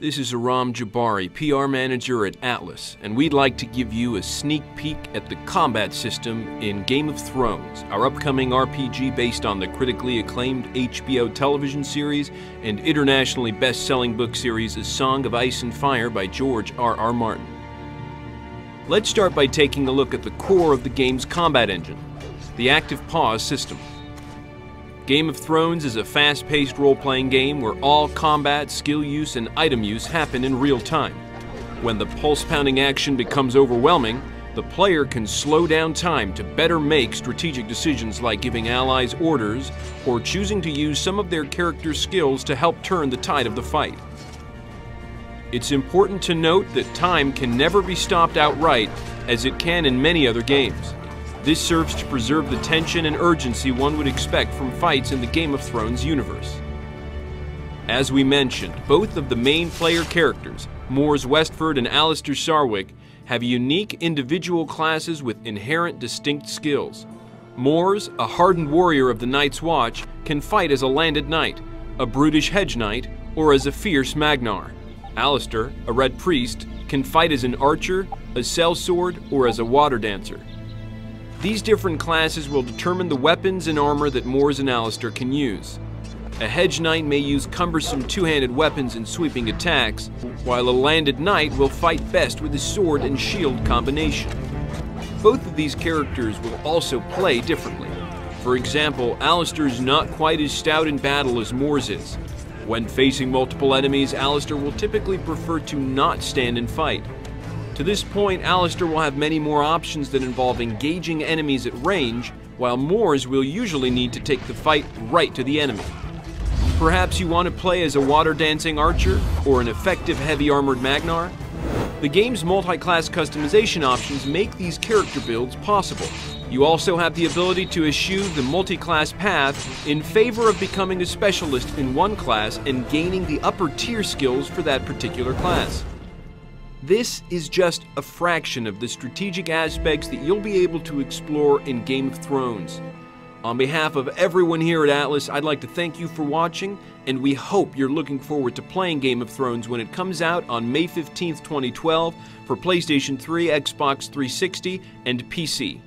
This is Aram Jabari, PR manager at Atlas, and we'd like to give you a sneak peek at the combat system in Game of Thrones, our upcoming RPG based on the critically acclaimed HBO television series and internationally best-selling book series A Song of Ice and Fire by George R.R. Martin. Let's start by taking a look at the core of the game's combat engine, the Active Pause system. Game of Thrones is a fast-paced role-playing game where all combat, skill use, and item use happen in real time. When the pulse-pounding action becomes overwhelming, the player can slow down time to better make strategic decisions like giving allies orders or choosing to use some of their character's skills to help turn the tide of the fight. It's important to note that time can never be stopped outright, as it can in many other games. This serves to preserve the tension and urgency one would expect from fights in the Game of Thrones universe. As we mentioned, both of the main player characters, Mors Westford and Alliser Sarwyck, have unique individual classes with inherent distinct skills. Mors, a hardened warrior of the Night's Watch, can fight as a landed knight, a brutish hedge knight, or as a fierce Magnar. Alliser, a red priest, can fight as an archer, a sellsword, or as a water dancer. These different classes will determine the weapons and armor that Mors and Alliser can use. A hedge knight may use cumbersome two-handed weapons and sweeping attacks, while a landed knight will fight best with his sword and shield combination. Both of these characters will also play differently. For example, Alliser is not quite as stout in battle as Mors is. When facing multiple enemies, Alliser will typically prefer to not stand and fight. To this point, Alliser will have many more options that involve engaging enemies at range, while Mors will usually need to take the fight right to the enemy. Perhaps you want to play as a water-dancing archer or an effective heavy-armored Magnar? The game's multi-class customization options make these character builds possible. You also have the ability to eschew the multi-class path in favor of becoming a specialist in one class and gaining the upper-tier skills for that particular class. This is just a fraction of the strategic aspects that you'll be able to explore in Game of Thrones. On behalf of everyone here at Atlas, I'd like to thank you for watching, and we hope you're looking forward to playing Game of Thrones when it comes out on May 15th, 2012 for PlayStation 3, Xbox 360, and PC.